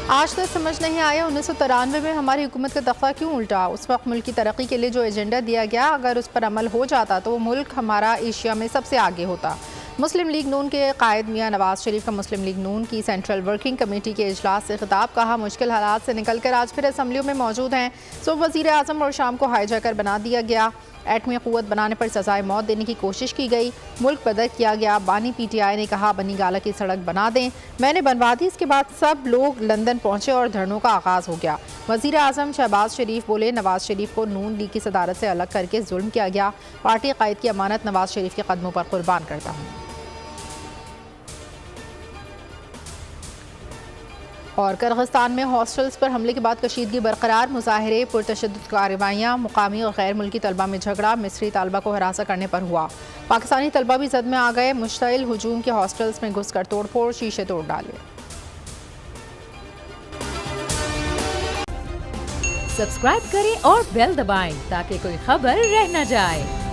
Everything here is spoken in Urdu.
آج تک سمجھ نہیں آیا 1993 میں ہماری حکومت کا دفعہ کیوں الٹا۔ اس وقت ملک کی ترقی کے لیے جو ایجنڈا دیا گیا اگر اس پر عمل ہو جاتا تو وہ ملک ہمارا ایشیا میں سب سے آگے ہوتا۔ مسلم لیگ نون کے قائد میاں نواز شریف کا مسلم لیگ نون کی سینٹرل ورکنگ کمیٹی کے اجلاس سے خطاب، کہا مشکل حالات سے نکل کر آج پھر اسمبلیوں میں موجود ہیں۔ صبح وزیر اعظم اور شام کو ہائی جیکر بنا دیا گیا، ایٹمی قوت بنانے پر سزائے موت دینے کی کوشش کی گئی، ملک بدر کیا گیا۔ بانی پی ٹی آئی نے کہا بنی گالہ کی سڑک بنا دیں، میں نے بنوا دی۔ اس کے بعد سب لوگ لندن پہنچے اور دھرنوں کا آغاز ہو گیا۔ وزیر اعظم شہباز شریف بولے نواز شریف کو نون لیگ کی صدارت سے الگ کر کے ظلم کیا گیا، پارٹی قائد کی امانت نواز شریف کے قدموں پر قربان کرتا ہوں۔ اور کرغزستان میں ہاسٹلز پر حملے کے بعد کشیدگی برقرار، مظاہرے، پرتشدد کارروائیاں، مقامی اور غیر ملکی طلبہ میں جھگڑا، مصری طالبہ کو ہراساں کرنے پر ہوا۔ پاکستانی طلبہ بھی زد میں آ گئے، مشتعل ہجوم کے ہاسٹلز میں گھس کر توڑ پھوڑ، شیشے توڑ ڈالے۔ سبسکرائب کریں اور بیل دبائیں تاکہ کوئی خبر رہ نہ جائے۔